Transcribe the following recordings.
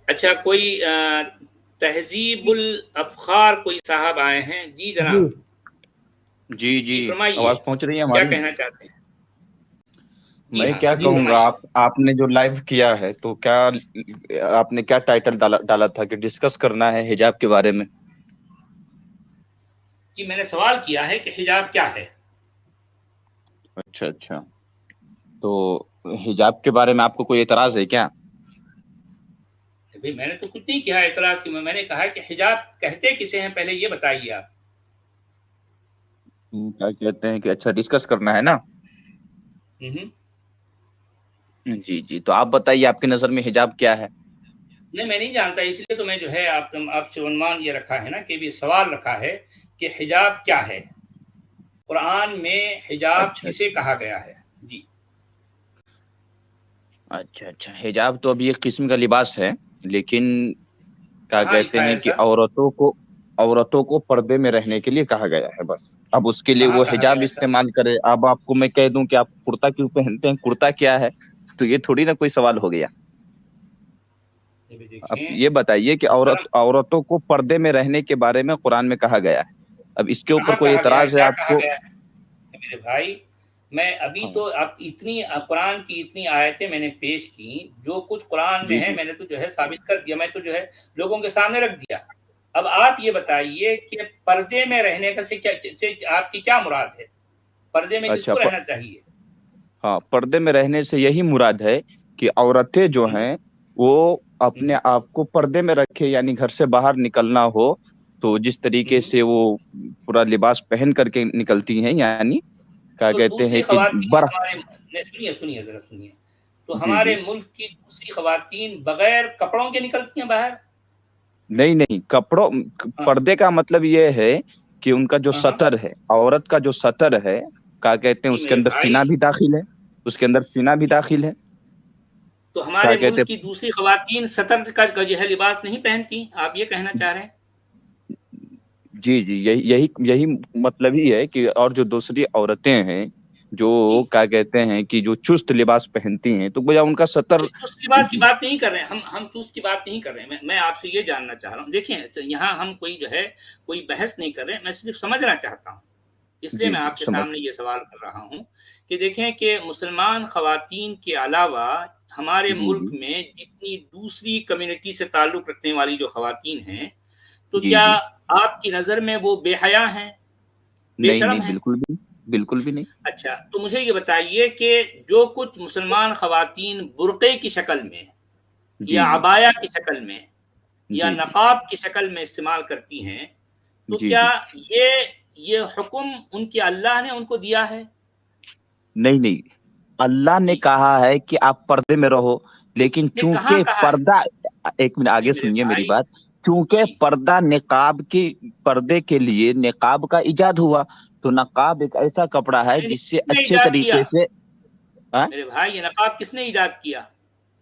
اچھا، کوئی تہذیب الافخار کوئی صاحب آئے ہیں؟ جی جناب، جی جی فرمائیے، آواز پہنچ رہی ہے کیا ہماری؟ کہنا چاہتے ہیں؟ جی میں ہاں، کیا جی کہوں گا، فرمائیے۔ آپ نے جو لائیو کیا ہے تو کیا آپ نے کیا ٹائٹل ڈالا تھا کہ ڈسکس کرنا ہے حجاب کے بارے میں؟ جی میں نے سوال کیا ہے کہ حجاب کیا ہے؟ اچھا اچھا، تو حجاب کے بارے میں آپ کو کوئی اعتراض ہے کیا؟ بھئی میں نے تو کچھ نہیں کہا اعتراض کی، میں نے کہا کہ حجاب کہتے کسے ہیں پہلے یہ بتائیے آپ۔ کیا کہتے ہیں کہ اچھا ڈسکس کرنا ہے نا؟ ہوں۔ جی جی، تو آپ بتائیے آپ کی نظر میں حجاب کیا ہے؟ نہیں میں نہیں جانتا، اس لیے تو میں جو ہے آپ سے عنوان یہ رکھا ہے نا کہ بھی سوال رکھا ہے کہ حجاب کیا ہے، قرآن میں حجاب اچھا کسے اچھا کہا گیا ہے؟ جی اچھا اچھا، حجاب تو ابھی ایک قسم کا لباس ہے، لیکن کیا کہاں کہتے لکھا ہے ہیں کہ ایسا؟ عورتوں کو پردے میں رہنے کے لیے کہا گیا ہے بس۔ اب اس کے لیے کہاں وہ کہا حجاب گیا ایسا؟ استعمال کرے، اب آپ کو میں کہہ دوں کہ آپ کرتا کیوں پہنتے ہیں، کرتا کیا ہے، تو یہ تھوڑی نا کوئی سوال ہو گیا۔ یہ بھی اب دیکھیں یہ بتائیے کہ محترم، عورتوں کو پردے میں رہنے کے بارے میں قرآن میں کہا گیا ہے، اب اس کے اوپر کہاں کوئی کہا گیا ہے؟ اعتراض ہے کیا آپ کہا کو؟ گیا ہے میرے بھائی؟ میں ابھی ہاں تو قرآن کی اتنی آیتیں میں نے پیش کی، جو کچھ قرآن میں جی ہے جی میں نے تو جو ہے ثابت کر دیا، میں تو جو ہے لوگوں کے سامنے رکھ دیا۔ اب آپ یہ بتائیے کہ پردے میں رہنے کا سے آپ کی کیا مراد ہے؟ پردے میں کس اچھا کو رہنا چاہیے؟ ہاں، پردے میں رہنے سے یہی مراد ہے کہ عورتیں جو ہوں، ہیں وہ اپنے ہوں، آپ کو پردے میں رکھے، یعنی گھر سے باہر نکلنا ہو تو جس طریقے ہوں۔ سے وہ پورا لباس پہن کر کے نکلتی ہیں، یعنی کیا تو کہتے دوسری ہیں کہ خواتین ہمارے سنیے ذرا سنیے، تو جی جی، ہمارے ملک کی دوسری خواتین بغیر کپڑوں کے نکلتی ہیں باہر؟ نہیں نہیں، ہاں پردے کا مطلب یہ ہے کہ ان کا جو ہاں ہاں۔ سطر ہے، عورت کا جو سطر ہے، کیا کہتے ہیں جی اس کے میرے اندر بھائی، فنا بھی داخل ہے، اس کے اندر فنا بھی جی داخل ہے، تو کیا ہمارے کہتے ملک کی دوسری خواتین سطر کا جو ہے لباس نہیں پہنتی، آپ یہ کہنا چاہ رہے ہیں؟ جی جی، یہی مطلب ہی ہے کہ اور جو دوسری عورتیں ہیں جو جی کیا کہتے ہیں کہ جو چست لباس پہنتی ہیں، تو گویا ان کا سطر۔ تو چست لباس کی بات نہیں کر رہے ہیں، ہم چست کی بات نہیں کر رہے ہیں، میں آپ سے یہ جاننا چاہ رہا ہوں، دیکھیں یہاں ہم کوئی جو ہے کوئی بحث نہیں کر رہے ہیں، میں صرف سمجھنا چاہتا ہوں، اس لیے جی میں جی آپ کے سمجھ، سامنے یہ سوال کر رہا ہوں کہ دیکھیں کہ مسلمان خواتین کے علاوہ ہمارے جی ملک جی میں جتنی دوسری کمیونٹی سے تعلق رکھنے والی جو خواتین ہیں، تو جی کیا جی، آپ کی نظر میں وہ بے حیا ہیں، بے نہیں نہیں، شرم ہیں؟ بالکل بھی نہیں۔ اچھا تو مجھے یہ بتائیے کہ جو کچھ مسلمان خواتین برقعے کی شکل میں یا جی جی عبایا کی شکل میں یا جی جی نقاب کی شکل میں استعمال کرتی ہیں، تو جی کیا جی، یہ حکم ان کے اللہ نے ان کو دیا ہے؟ نہیں نہیں، اللہ نے جی کہا ہے کہ آپ پردے میں رہو، لیکن نے کہاں چونکہ کہا ہے؟ پردہ، ایک منٹ جی آگے میرے سنیے میری بھائی، بات، چونکہ جی پردہ پردے کے لیے نقاب کا ایجاد ہوا، تو نقاب ایک ایسا کپڑا ہے نہیں جس سے کس نے اچھے ایجاد کیا؟ طریقے سے ہاں؟ میرے بھائی یہ نقاب کس نے ایجاد کیا؟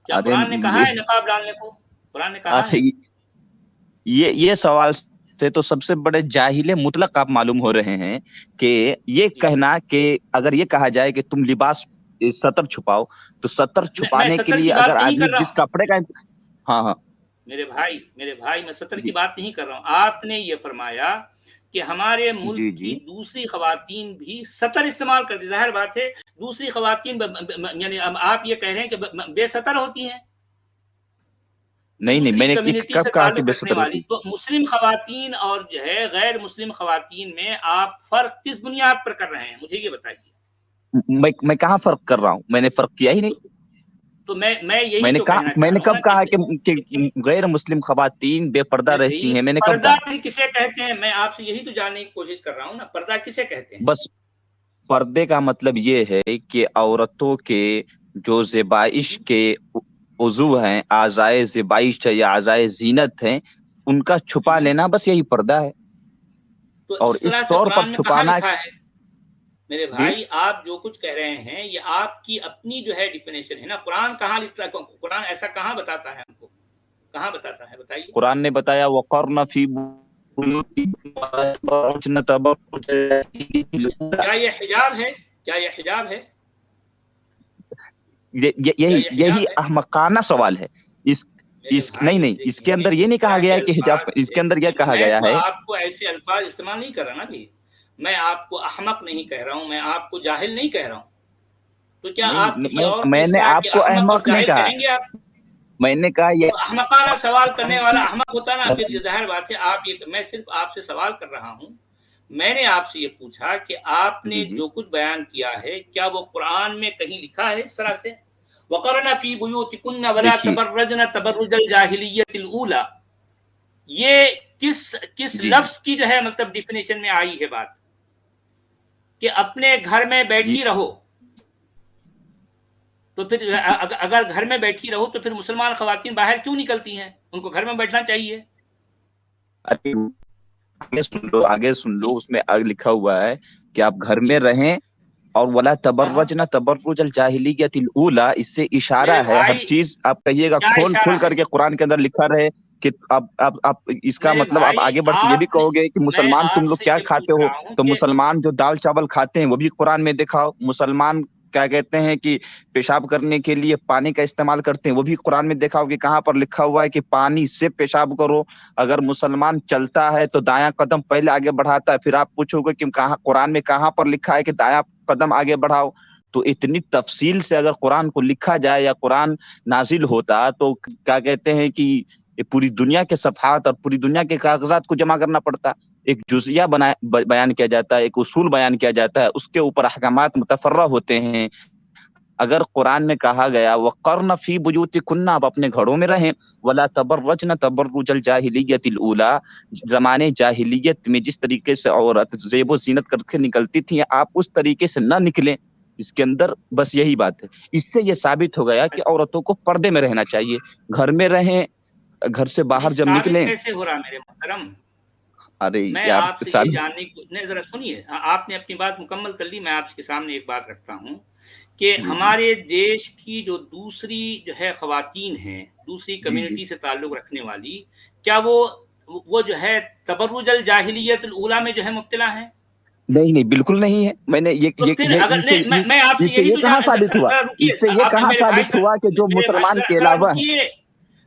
کیا ارے قرآن نے کہا ہے نقاب ڈالنے کو؟ قرآن نے کہا ارے ہے؟ یہ سوال سے تو سب سے بڑے جاہل مطلق آپ معلوم ہو رہے ہیں کہ یہ جی کہنا کہ اگر یہ کہا جائے کہ تم لباس سطر چھپاؤ، تو سطر میں چھپانے کے سطر لیے کی اگر بات نہیں آدمی کر رہا جس ہوں کپڑے کا ہاں ہاں میرے بھائی میں سطر کی جی بات نہیں کر رہا ہوں، آپ نے یہ فرمایا کہ ہمارے ملک جی کی جی، دوسری خواتین بھی سطر استعمال کرتی، ظاہر بات ہے دوسری خواتین یعنی آپ یہ کہہ رہے ہیں کہ بے سطر ہوتی ہیں نہیں نہیں، دوسری میں نے کمیونٹی سے کب کہا کہ تعلق بے رکھنے سطر والی، ہوتی؟ تو مسلم خواتین اور جو ہے غیر مسلم خواتین میں آپ فرق کس بنیاد پر کر رہے ہیں مجھے یہ بتائیے؟ میں کہاں فرق کر رہا ہوں؟ میں نے فرق کیا ہی نہیں۔ تو میں یہی تو کہنا میں چاہ نے رہا ہوں نا کب کہا کہ دیکھیں غیر مسلم خواتین بے پردہ ارے رہتی بھائی ہیں؟ میں نے کب پردہ کہا؟ پھر کسے کہتے ہیں؟ میں آپ سے یہی تو جاننے کی کوشش کر رہا ہوں نا، پردہ کسے کہتے ہیں؟ بس پردے کا مطلب یہ ہے کہ عورتوں کے جو زیبائش ہوں، کے عضو ہیں، اعضائے زیبائش ہے یا اعضائے زینت ہیں، ان کا چھپا ہوں۔ لینا، بس یہی پردہ ہے۔ تو اور اس اس طرح سے طور پر قرآن میں کہاں چھپانا لکھا ہے؟ میرے جی، بھائی آپ جو کچھ کہہ رہے ہیں یہ آپ کی اپنی جو ہے ڈیفینیشن ہے نا، قرآن کہاں لکھتا ہے؟ قرآن ایسا کہاں بتاتا ہے ہم کو؟ کہاں بتاتا ہے بتائیے؟ قرآن نے بتایا وَقَرْنَ فِي بُيُوتِكُنَّ وَلَا يَخْرُجْنَ تَبَرُّجَ الْجَاهِلِيَّةِ الْأُولَىٰ۔ کیا یہ حجاب ہے؟ کیا یہ حجاب ہے؟ کیا یہ یہی حجاب ہے؟ احمقانہ سوال ہے۔ اس نہیں اس کے اندر یہ نہیں کہا گیا ہے کہ حجاب، اس کے اندر یہ کہا گیا ہے، میں آپ کو ایسے الفاظ استعمال نہیں کر رہا نا بھی، میں آپ کو احمق نہیں کہہ رہا ہوں، میں آپ کو جاہل نہیں کہہ رہا ہوں، تو کیا آپ کسی اور کو میں اس نے طرح آپ کے کو احمق اور احمق نہیں جاہل کہا، کہیں گے آپ؟ میں نے کہا یہ تو احمقانہ سوال کرنے والا احمق ہوتا نا، پھر ظاہر بات ہے آپ یہ، میں صرف آپ سے سوال کر رہا ہوں، میں نے آپ سے یہ پوچھا کہ آپ نے جی جو کچھ بیان کیا ہے کیا وہ قرآن میں کہیں لکھا ہے اس طرح سے؟ وَقَرْنَ فِي بُيُوتِكُنَّ وَلَا دیکھیے تَبَرَّجْنَ تَبَرُّجَ الْجَاهِلِيَّةِ الْأُولَى، یہ کس جی لفظ کی جو ہے مطلب ڈیفینیشن میں آئی ہے بات کہ اپنے گھر میں بیٹھی رہو؟ تو پھر اگر گھر میں بیٹھی رہو تو پھر مسلمان خواتین باہر کیوں نکلتی ہیں؟ ان کو گھر میں بیٹھنا چاہیے۔ آگے سن لو، اس میں لکھا ہوا ہے کہ آپ گھر میں رہیں، اور ولا تبرجنا تبرج الجاہلیت الاولی، اس سے اشارہ میرے ہے، ہر بھائی چیز آپ کہیے گا کیا کھول اشارہ کھول ہے کر کے قرآن کے اندر لکھا رہے کہ آپ اس کا میرے مطلب آپ بھائی؟ آگے بڑھ کے یہ بھی آپ نے، کہو گے کہ میں مسلمان تم آپ لوگ سے کیا یہ کھاتے پوچھ ہو، رہا ہوں تو کہ مسلمان جو دال چاول کھاتے ہیں وہ بھی قرآن میں دکھاؤ، مسلمان کیا کہتے ہیں کہ پیشاب کرنے کے لیے پانی کا استعمال کرتے ہیں وہ بھی قرآن میں دیکھا ہو کہ کہاں پر لکھا ہوا ہے کہ پانی سے پیشاب کرو، اگر مسلمان چلتا ہے تو دایاں قدم پہلے آگے بڑھاتا ہے، پھر آپ پوچھو گے کہ قرآن میں کہاں پر لکھا ہے کہ دایاں قدم آگے بڑھاؤ؟ تو اتنی تفصیل سے اگر قرآن کو لکھا جائے یا قرآن نازل ہوتا تو کیا کہتے ہیں کہ پوری دنیا کے صفحات اور پوری دنیا کے کاغذات کو جمع کرنا پڑتا، ایک جزیہ بیان کیا جاتا ہے، ایک اصول بیان کیا جاتا ہے، اس کے اوپر احکامات متفرع ہوتے ہیں۔ اگر قرآن میں کہا گیا وَقَرْنَ فِي بُيُوتِكُنَّ، آپ اپنے گھروں میں رہیں، وَلَا تَبَرَّجْنَ تَبَرُّجَ الْجَاهِلِيَّةِ الْأُولَى، زمانے جاہلیت میں جس طریقے سے عورت زیب و زینت کر کے نکلتی تھی آپ اس طریقے سے نہ نکلیں، اس کے اندر بس یہی بات ہے۔ اس سے یہ ثابت ہو گیا کہ عورتوں کو پردے میں رہنا چاہیے، گھر میں رہیں، گھر سے نہیں، باہر جب ثابت نکلیں۔ کیسے ہو رہا میرے محترم؟ ارے میں یار آپ سے یہ ثابت، جاننے کو، نہیں ذرا سنیے، آپ نے اپنی بات مکمل کر لی، میں آپ کے سامنے ایک بات رکھتا ہوں کہ جی جی ہمارے دیش کی جو دوسری جو ہے خواتین ہیں، دوسری جی جی کمیونٹی سے تعلق رکھنے والی، کیا وہ جو ہے تبرج الجاہلیت الاولی میں جو ہے مبتلا ہیں؟ نہیں بالکل نہیں ہے، میں نے تو پھر اگر نہیں، میں آپ سے اس سے یہی یہ تو کہاں ثابت ہوا، ذرا رکیے اس سے یہ آپ کہاں میرے بھائی، ثابت ہوا کہ جو مسلمان کے ذرا علاوہ ہیں۔ رکیے،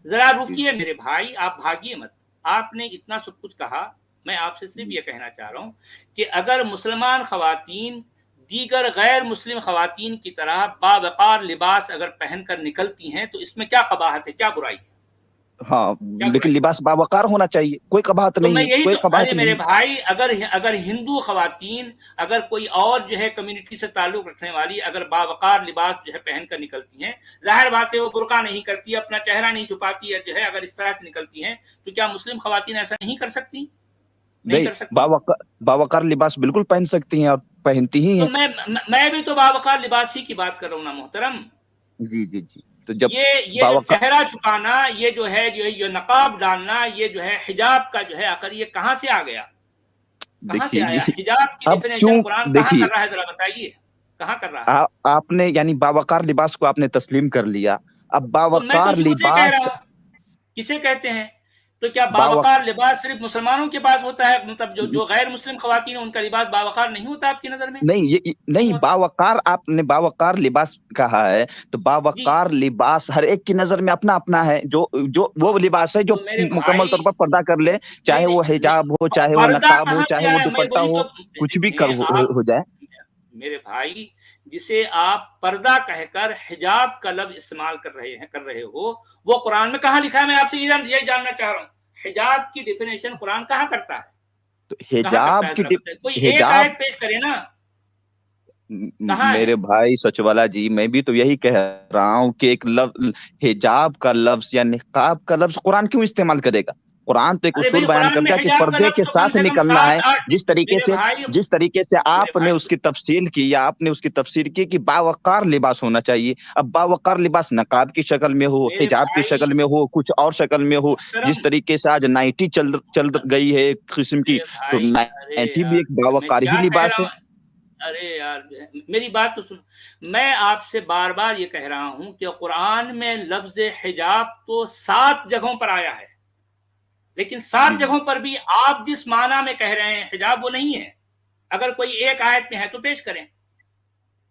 ذرا رکیے میرے بھائی، آپ بھاگیے مت۔ آپ نے اتنا سب کچھ کہا، میں آپ سے صرف یہ کہنا چاہ رہا ہوں کہ اگر مسلمان خواتین دیگر غیر مسلم خواتین کی طرح باوقار لباس اگر پہن کر نکلتی ہیں تو اس میں کیا قباحت ہے، کیا برائی ہے؟ ہاں کیا لیکن برائی؟ لباس باوقار ہونا چاہیے، کوئی قباحت تو نہیں میں ہے، یہی کوئی تو، ارے قباحت میرے نہیں۔ بھائی، اگر ہندو خواتین، اگر کوئی اور جو ہے کمیونٹی سے تعلق رکھنے والی اگر باوقار لباس جو ہے پہن کر نکلتی ہیں، ظاہر بات ہے وہ برقع نہیں کرتی، اپنا چہرہ نہیں چھپاتی ہے، جو ہے اگر اس طرح سے نکلتی ہیں تو کیا مسلم خواتین ایسا نہیں کر سکتی؟ نہیں نہیں، کر سکتی؟ باوقار لباس بالکل پہن سکتی ہیں اور پہنتی ہی تو ہیں۔ میں بھی تو باوقار لباس ہی کی بات کر رہا ہوں نا محترم۔ جی جی جی، تو جب یہ جو باوقار، چہرہ چھپانا، یہ جو ہے یہ نقاب ڈالنا، یہ جو ہے حجاب کا جو ہے آخر یہ کہاں سے آ گیا؟ کہاں سے دیکھیے آیا؟ یہ حجاب کی اب کیوں، ڈیفینیشن قرآن کہاں دیکھیے کر رہا ہے، ذرا بتائیے کہاں کر رہا ہے؟ آپ نے یعنی باوقار لباس کو آپ نے تسلیم کر لیا، اب تو میں تو باوقار شروع سے کہہ لباس، رہا ہوں، کسے کہتے ہیں؟ تو کیا باوق باوقار لباس صرف مسلمانوں کے پاس ہوتا ہے؟ مطلب جو غیر مسلم خواتین ہیں ان کا لباس باوقار نہیں ہوتا آپ کی نظر میں؟ نہیں، یہ نہیں نہیں، ہوتا؟ باوقار آپ نے باوقار لباس کہا ہے، تو جی، باوقار لباس ہر ایک کی نظر میں اپنا اپنا ہے، جو وہ لباس ہے جو تو میرے مکمل بھائی، طور پر پردہ کر لے، نہیں چاہے وہ نہیں حجاب ہو، نہیں، چاہے وہ پردہ نقاب ہو، کہاں سے چاہے وہ آیا؟ میں دوپٹہ وہی ہو، تو کچھ بھی ہیں آپ، ہو جائے۔ میرے بھائی، جسے آپ پردہ کہہ کر حجاب کا لفظ استعمال کر رہے ہو، وہ قرآن میں کہاں لکھا ہے؟ میں آپ سے یہی جاننا چاہ رہا ہوں، حجاب کی ڈیفینیشن قرآن کہاں کرتا ہے؟ تو کہاں کرتا حجاب ہے کی ذرا بتائیے، کوئی ایک حجاب، آیت پیش کرے نا، کہاں ہے؟ میرے بھائی سچ والا جی، میں بھی تو یہی کہہ رہا ہوں کہ ایک لفظ حجاب کا لفظ یا نقاب کا لفظ قرآن کیوں استعمال کرے گا؟ قرآن تو ایک ارے اصول بھائی، بیان قرآن میں کرتا ہے کہ حجاب کا پردے لفظ کے تو کم ساتھ سے کم نکلنا ہے، 7-8، جس طریقے میرے سے بھائی، میرے آپ نے بھائی، اس کی تفصیل کی یا آپ نے اس کی تفسیر کی کہ باوقار لباس ہونا چاہیے، اب باوقار لباس نقاب کی شکل میں ہو، میرے حجاب کی بھائی شکل میں ہو، کچھ اور شکل میں ہو، جس محترم، طریقے سے آج نائٹی چل گئی ہے ایک قسم کی، میرے تو بھائی، ارے نائٹی بھی یار ایک میں باوقار کیا ہی کہہ لباس رہا ہے۔ ہوں؟ ارے یار میری بات تو سن، میں آپ سے بار بار یہ کہہ رہا ہوں کہ قرآن میں لفظ حجاب تو 7 جگہوں پر آیا ہے، لیکن 7 جی جی، جگہوں پر بھی آپ جس معنی میں کہہ رہے ہیں حجاب وہ نہیں ہے۔ اگر کوئی ایک آیت میں ہے تو پیش کریں۔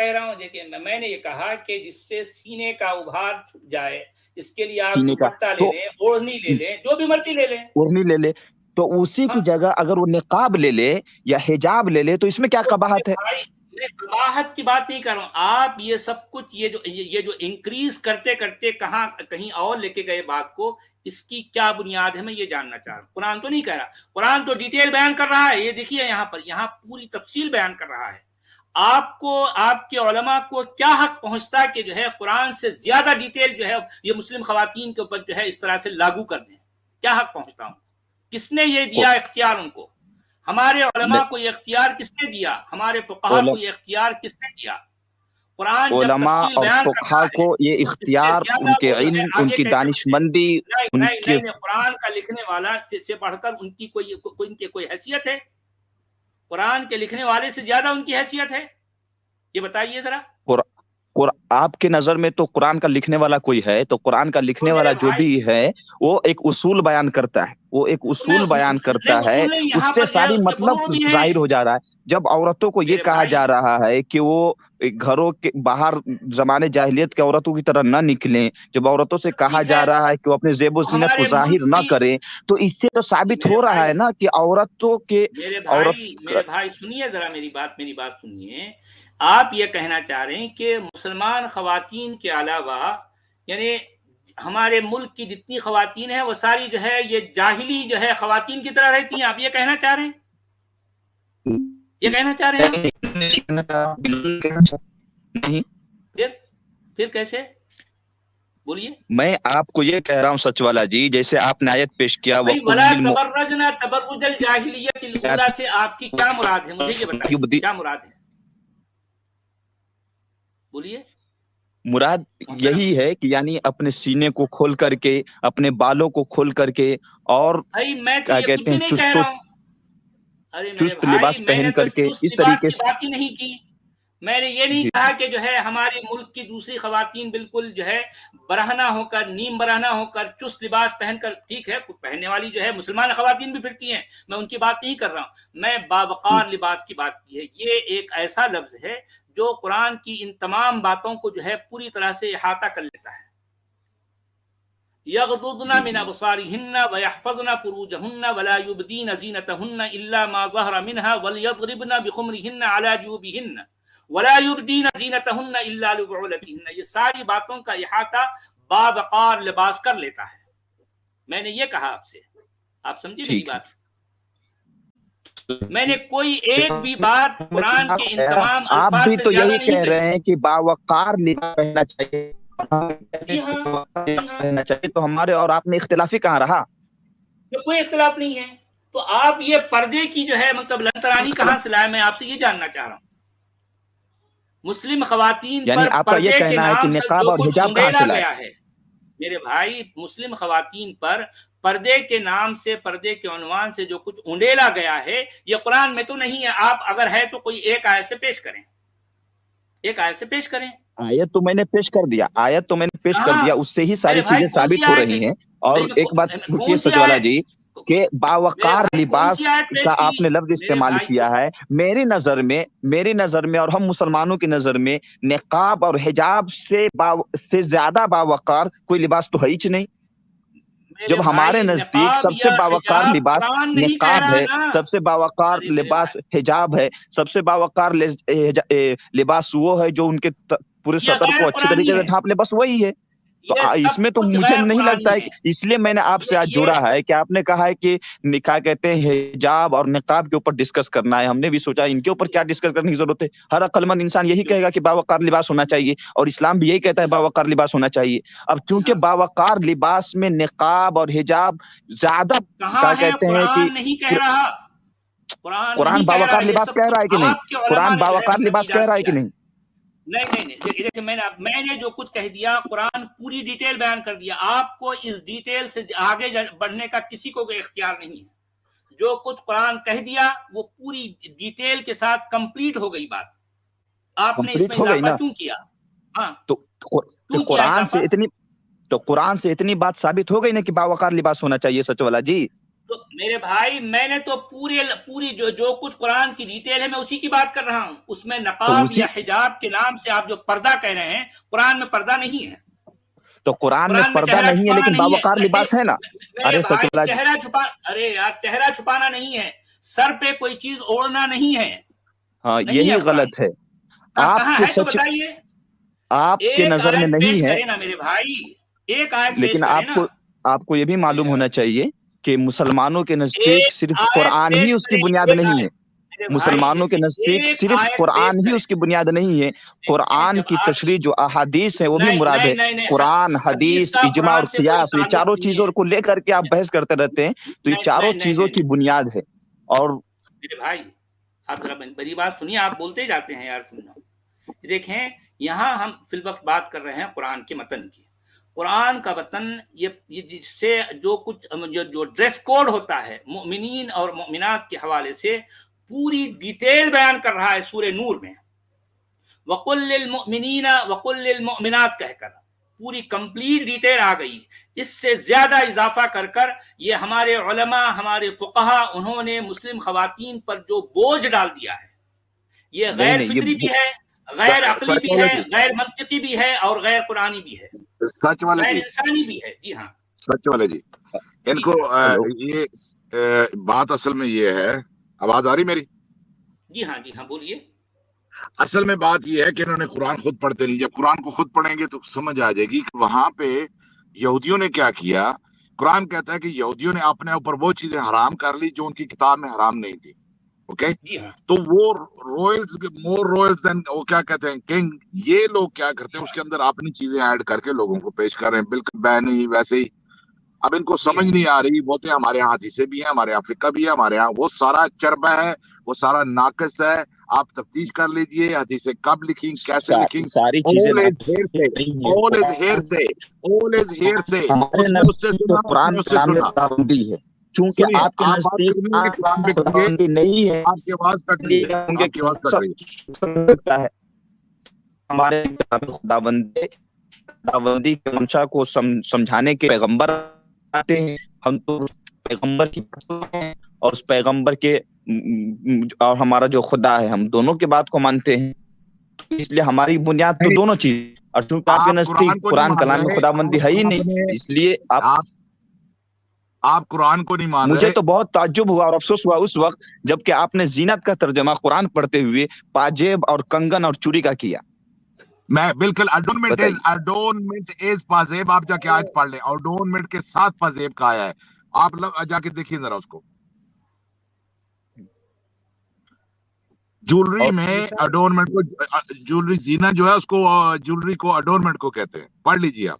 کہہ رہا ہوں دیکھیں میں نے یہ کہا کہ جس سے سینے کا ابھار چھپ جائے اس کے لیے آپ سینے کا دوپٹہ لے تو لیں، اوڑھنی لے لیں، جو بھی مرضی لے لیں. اوڑھنی لے لے، تو اسی کی ہاں جگہ اگر وہ نقاب لے لے یا حجاب لے لے تو اس میں کیا قباحت ہے؟ بھائی میں قباحت کی بات نہیں کر رہا ہوں. آپ یہ سب کچھ یہ جو انکریز کرتے کرتے کہیں اور لے کے گئے بات کو، اس کی کیا بنیاد ہے میں یہ جاننا چاہ رہا ہوں. قرآن تو نہیں کہہ رہا، قرآن تو ڈیٹیل بیان کر رہا ہے. یہ دیکھیے یہاں پوری تفصیل بیان کر رہا ہے. آپ کو آپ کے علماء کو کیا حق پہنچتا ہے کہ جو ہے قرآن سے زیادہ ڈیٹیل جو ہے یہ مسلم خواتین کے اوپر جو ہے اس طرح سے لاگو کر دیں؟ کیا حق پہنچتا ہوں؟ کس نے یہ دیا اختیار ان کو؟ ہمارے علماء کو یہ اختیار کس نے دیا؟ ہمارے فقہا کو یہ اختیار کس نے دیا؟ قرآن جب علماء تفصیل اور بیان فقہا کرتا کو ہے یہ اس سے اختیار زیادہ ان کے وہ جو ہے علم، ان آگے کی کیسے دانش بڑھتے ہیں؟ مندی، ان کے نہیں قرآن کا لکھنے والا سے بڑھ کر ان کی کوئی حیثیت ہے؟ قرآن کے لکھنے والے سے زیادہ ان کی حیثیت ہے؟ یہ بتائیے ذرا. آپ کے نظر میں تو قرآن کا لکھنے والا کوئی ہے؟ تو قرآن کا لکھنے والا جو بھی ہے وہ ایک اصول بیان کرتا ہے، وہ ایک اصول بیان کرتا ہے، اس سے ساری مطلب ظاہر ہو جا رہا ہے. جب عورتوں کو یہ کہا جا رہا ہے کہ وہ گھروں کے باہر زمانے جاہلیت کے عورتوں کی طرح نہ نکلیں، جب عورتوں سے کہا جا رہا ہے کہ وہ اپنے زیب و زینت کو ظاہر نہ کریں، تو اس سے تو ثابت ہو رہا ہے نا کہ عورتوں کے میرے بھائی سنیے ذرا میری بات سنیے. آپ یہ کہنا چاہ رہے ہیں کہ مسلمان خواتین کے علاوہ یعنی ہمارے ملک کی جتنی خواتین ہیں وہ ساری جو ہے یہ جاہلی جو ہے خواتین کی طرح رہتی ہیں؟ آپ یہ کہنا چاہ رہے ہیں؟ یہ کہنا چاہ رہے ہیں؟ پھر کیسے؟ بولیے. میں آپ کو یہ کہہ رہا ہوں سچ والا جی، جیسے آپ نے آیت پیش کیا وَلَا تَبَرَّجْنَا تَبَرُّجَ الْجَاهِلِيَّةِ الْأُولَىٰ سے آپ کی کیا مراد ہے؟ مجھے یہ بتائیے کیا مراد ہے؟ بولیے. مراد یہی ہے کہ یعنی اپنے سینے کو کھول کر کے، اپنے بالوں کو کھول کر کے، اور میں تو کیا یہ کہتے کچھ ہیں نہیں کہہ رہا ہوں. ارے میرے چست بھائی لباس میں نے پہن تو کر کے چست اس لباس طریقے کی سے. بات ہی نہیں کی. میں نے یہ نہیں کہا کہ جو ہے ہماری ملک کی دوسری خواتین بالکل جو ہے برہنہ ہو کر، نیم برہنہ ہو کر، چست لباس پہن کر، ٹھیک ہے پہننے والی جو ہے مسلمان خواتین بھی پھرتی ہیں، میں ان کی بات نہیں کر رہا ہوں. میں باوقار لباس کی بات کی ہے. یہ ایک ایسا لفظ ہے جو قرآن کی ان تمام باتوں کو جو ہے پوری طرح سے احاطہ کر لیتا ہے. یغضضن من ابصارهن ويحفظن فروجهن ولا يبدين زينتهن الا ما ظهر منها وليضربن بخمرهن على جيوبهن ولا يبدين زينتهن الا لبعولتهن. یہ ساری باتوں کا احاطہ باوقار لباس کر لیتا ہے. میں نے یہ کہا آپ سے، آپ سمجھے میری بات؟ میں نے کوئی ایک بھی بات قرآن کے ان تمام آپ الفاظ بھی سے تو زیادہ یہی نہیں کہہ کہی. رہے ہیں کہ باوقار لباس پہننا چاہیے، پہننا چاہیے، تو ہمارے اور آپ میں اختلافی کہاں رہا؟ کوئی اختلاف نہیں ہے. تو آپ یہ پردے کی جو ہے مطلب لنترانی کہاں سے لائے؟ میں آپ سے یہ جاننا چاہ رہا ہوں. مسلم خواتین یعنی پر آپ کا یہ پردے کے کہنا ہے کہ نام سے نقاب جو اور کچھ حجاب کہاں انڈیلا سے لائے؟ گیا ہے میرے بھائی، مسلم خواتین پر پردے کے نام سے، پردے کے عنوان سے جو کچھ انڈیلا گیا ہے یہ قرآن میں تو نہیں ہے. آپ اگر ہے تو کوئی ایک آیت سے پیش کریں، ایک آیت سے پیش کریں. آیت تو میں نے پیش کر دیا، آیت تو میں نے پیش کر دیا، اس سے ہی ساری میرے بھائی چیزیں کون سی ثابت ہو آیت ہے؟ رہی ہیں. اور ایک بات کون سی سچوالا آیت؟ جی کہ باوقار میرے بھائی کون لباس سی آیت پیش کا کی؟ آپ نے لفظ میرے استعمال بھائی کیا ہے. میری نظر میں اور ہم مسلمانوں کی نظر میں نقاب اور حجاب سے زیادہ باوقار کوئی لباس تو ہے ہی نہیں. جب ہمارے نزدیک سب سے باوقار لباس نقاب ہے، سب سے باوقار لباس حجاب ہے، سب سے باوقار لباس وہ ہے جو ان کے پورے سطر کو اچھی طریقے سے ڈھانپ لے، بس وہی ہے. تو اس میں تو مجھے نہیں لگتا ہے، اس لیے میں نے آپ سے آج جڑا ہے کہ آپ نے کہا ہے کہ کیا کہتے ہیں حجاب اور نقاب کے اوپر ڈسکس کرنا ہے. ہم نے بھی سوچا ان کے اوپر کیا ڈسکس کرنے کی ضرورت ہے. ہر عقل مند انسان یہی کہے گا کہ باوقار لباس ہونا چاہیے، اور اسلام بھی یہی کہتا ہے باوقار لباس ہونا چاہیے. اب چونکہ باوقار لباس میں نقاب اور حجاب زیادہ کیا کہتے ہیں کہ نہیں کہہ رہا. قرآن باوقار لباس کہہ رہا ہے کہ نہیں؟ قرآن باوقار لباس کہہ رہا ہے کہ نہیں؟ نہیں دیکھیں میں نے جو کچھ کہہ دیا قرآن پوری ڈیٹیل بیان کر دیا. آپ کو اس ڈیٹیل سے آگے بڑھنے کا کسی کو کوئی اختیار نہیں ہے. جو کچھ قرآن کہہ دیا وہ پوری ڈیٹیل کے ساتھ کمپلیٹ ہو گئی بات. آپ نے اس میں اضافہ کیوں کیا؟ ہاں تو قرآن سے اتنی بات ثابت ہو گئی نا کہ باوقار لباس ہونا چاہیے. سچ والا جی تو میرے بھائی میں نے تو پوری جو کچھ قرآن کی ڈیٹیل ہے میں اسی کی بات کر رہا ہوں. اس میں نقاب یا حجاب کے نام سے آپ جو پردہ کہہ رہے ہیں، قرآن میں پردہ نہیں ہے. تو قرآن میں پردہ نہیں ہے لیکن باوقار لباس ہے نا. ارے سچ بولا جی، چہرہ چھپا، ارے یار چہرہ چھپانا نہیں ہے، سر پہ کوئی چیز اوڑھنا نہیں ہے. ہاں یہی غلط ہے. آپ کہاں کے ہے تو سچ بتائیے. آپ کے نظر میں نہیں ہے، نا میرے بھائی، ایک آیت پیش لیکن کرے نا. آپ کو یہ بھی معلوم ہونا چاہیے کہ مسلمانوں کے نزدیک ایک صرف آیت قرآن ہی پیش اس کی کرے، بنیاد ایک نہیں ہے. آیت. میرے بھائی مسلمانوں کے نزدیک ایک صرف آیت قرآن پیش ہی کرے. اس کی بنیاد نہیں ہے. قرآن جب کی آپ تشریح جو احادیث ہے وہ بھی نہیں مراد ہے. نہیں نہیں قرآن، حدیث، کا اجماع اور قرآن سے کوئی قیاس، یہ تعلق چاروں نہیں چیزوں ہے. کو لے کر کے آپ بحث کرتے رہتے ہیں، تو یہ چاروں چیزوں کی بنیاد ہے. اور میرے بھائی آپ ذرا میری بات سنیے، آپ بولتے جاتے ہیں یار. سننا دیکھیں، یہاں ہم فی الوقت بات کر رہے ہیں قرآن کے متن کی. قرآن کا وطن یہ جس سے جو کچھ جو ڈریس کوڈ ہوتا ہے مؤمنین اور مؤمنات کے حوالے سے پوری ڈیٹیل بیان کر رہا ہے سورہ نور میں. وَقُلْ لِلْمُؤْمِنِينَ وَقُلْ لِلْمُؤْمِنَاتِ کہہ کر پوری کمپلیٹ ڈیٹیل آ گئی. اس سے زیادہ اضافہ کر یہ ہمارے علماء، ہمارے فقہا، انہوں نے مسلم خواتین پر جو بوجھ ڈال دیا ہے، یہ غیر فطری بھی ہے، غیر عقلی بھی ہے، غیر منطقی بھی ہے اور غیر قرآنی بھی ہے، سچ والے غیر جی، انسانی بھی ہے. جی ہاں سچ والے جی، ان کو یہ بات اصل میں یہ ہے. آواز آ رہی میری؟ جی ہاں جی ہاں بولیے. اصل میں بات یہ ہے کہ انہوں نے قرآن خود پڑھتے نہیں. جب قرآن کو خود پڑھیں گے تو سمجھ آ جائے گی کہ وہاں پہ یہودیوں نے کیا کیا. قرآن کہتا ہے کہ یہودیوں نے اپنے اوپر وہ چیزیں حرام کر لی جو ان کی کتاب میں حرام نہیں تھی. اوکے، جی ہاں تو وہ مور رویلز دین وہ کیا کہتے ہیں کنگ، یہ لوگ کیا کرتے ہیں اس کے اندر اپنی چیزیں ایڈ کر کے لوگوں کو پیش کر رہے ہیں بالکل نہیں ویسے ہی. اب ان کو جی سمجھ ہاں نہیں آ رہی. بولتے ہیں ہمارے یہاں حدیثیں بھی ہیں، ہمارے یہاں فقہ بھی ہے، ہمارے یہاں وہ سارا چربہ ہے، وہ سارا ناقص ہے. آپ تفتیش کر لیجئے حدیثیں کب لکھیں، کیسے لکھیں. ساری چیزیں all is hearsay, نہیں ہے. all is hearsay, all is hearsay. ہمارے اس نے اس سے نزدیک تو سنا، اس قرآن نے اس سے کلام میں سنا. خداوندی ہے، چونکہ سنیے، آپ کے آپ بات نزدیک کریں گے قرآن کہ خداوندی نہیں ہے. آپ کی آواز کٹ رہی ہے، ہوں گے آپ کی آواز کٹ رہی ہے. ہمارے خداوندی کے منشا کو سمجھانے کے پیغمبر آتے ہیں. ہم تو پیغمبر کی ہیں اور اس پیغمبر کے اور ہمارا جو خدا ہے، ہم دونوں کے بات کو مانتے ہیں. اس لیے ہماری بنیاد تو دونوں چیز، اور چونکہ آپ کے نزدیک کو نہیں قرآن مان کلام میں رہے، خداوندی ہے ہی نہیں، اس لیے آپ قرآن کو نہیں مان مجھے رہے. تو بہت تعجب ہوا اور افسوس ہوا اس وقت جب کہ آپ نے زینت کا ترجمہ قرآن پڑھتے ہوئے پاجیب اور کنگن اور چوری کا کیا. میں بالکل اڈورنمنٹ از پازیب. آپ جا کے آیت پڑھ لیں، اڈورنمنٹ کے ساتھ پازیب کا آیا ہے. آپ جا کے دیکھیے ذرا اس کو. جولری میں اڈورنمنٹ کو، جولری زینت جو ہے اس کو، جولری کو اڈورنمنٹ کو کہتے ہیں. پڑھ لیجیے آپ.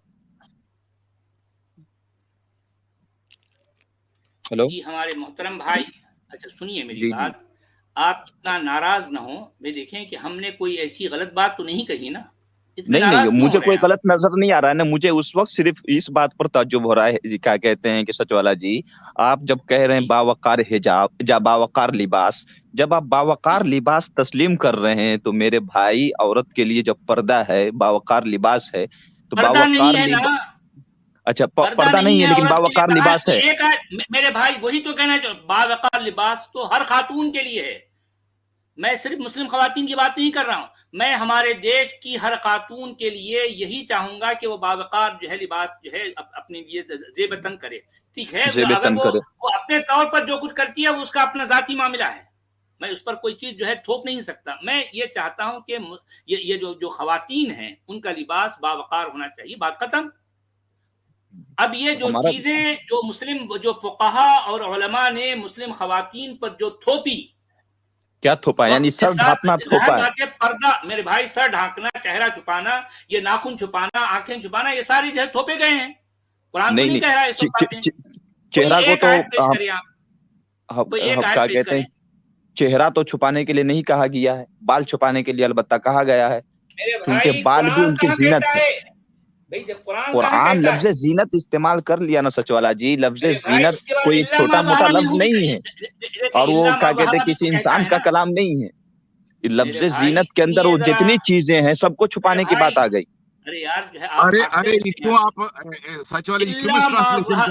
ہلو جی ہمارے محترم بھائی، اچھا سنیے میری جی بات. آپ اتنا ناراض نہ ہوں. میں دیکھیں کہ ہم نے کوئی ایسی غلط بات تو نہیں کہی نا. اتنے نہیں ناراض کیوں مجھے ہو رہے کوئی ہیں غلط نظر نہیں آ رہا ہے نا. مجھے اس وقت صرف اس بات پر تعجب ہو رہا ہے، کیا کہتے ہیں کہ سچ والا جی، آپ جب کہہ رہے ہیں باوقار حجاب، باوقار لباس، جب آپ باوقار لباس تسلیم کر رہے ہیں تو میرے بھائی عورت کے لیے جب پردہ ہے، باوقار لباس ہے، تو پردہ باوقار نہیں ہے نا، اچھا پردہ پردہ نہیں ہے لیکن عورت کے باوقار لیے. لباس تو ہے. ایک میرے بھائی وہی تو کہنا چاہوں، باوقار لباس تو ہر خاتون کے لیے ہے. میں صرف مسلم خواتین کی بات نہیں کر رہا ہوں، میں ہمارے دیش کی ہر خاتون کے لیے یہی چاہوں گا کہ وہ باوقار جو ہے لباس جو ہے اپنے لیے زیب تن کرے. ٹھیک ہے، اگر وہ اپنے طور پر جو کچھ کرتی ہے وہ اس کا اپنا ذاتی معاملہ ہے، میں اس پر کوئی چیز جو ہے تھوپ نہیں سکتا. میں یہ چاہتا ہوں کہ یہ جو خواتین ہیں ان کا لباس باوقار ہونا چاہیے، بات ختم. اب یہ جو چیزیں جو مسلم جو فقہا اور علماء نے مسلم خواتین پر جو تھوپی، کیا تھوپا؟ یعنی سر ڈھانپنا تھوپا ہے. پردہ میرے بھائی، سر ڈھانکنا، چہرہ چھپانا، یہ ناخن چھپانا، آنکھیں چھپانا، یہ ساری جو ہے تھوپے گئے ہیں. قرآن تو نہیں کہہ رہا ہے سب باتیں. چہرہ کو ایک آیت پیش کریں آپ، کوئی ایک کیا آیت پیش کہتے کریں. ہیں، چہرہ تو چھپانے کے لیے نہیں کہا گیا ہے، بال چھپانے کے لیے البتہ کہا گیا ہے، میرے کیونکہ بھائی بال بھی قرآن ان کی کہاں زینت کہتا ہے. بھائی جب قرآن کہاں قرآن کہتا لفظ ہے زینت استعمال کر لیا نا سچ والا جی. لفظ میرے بھائی، زینت اس کے بعد کوئی الا چھوٹا ما موٹا ظہر لفظ منہ نہیں ہے، اور وہ الا ما کیا کہتے ظہر ہیں بھی کسی تو کہتا انسان ہے کا نا. کلام نہیں ہے. لفظ میرے بھائی زینت کے اندر وہ سنیے ذرا، جتنی چیزیں ہیں سب کو میرے چھپانے کی بھائی، بات آ گئی. ارے یار جو ہے آپ ارے بھاگتے یہ رہتے کیوں ہیں. آپ سچ والے، یہ کیوں الا مس ما ٹرانسلیشن ظہر،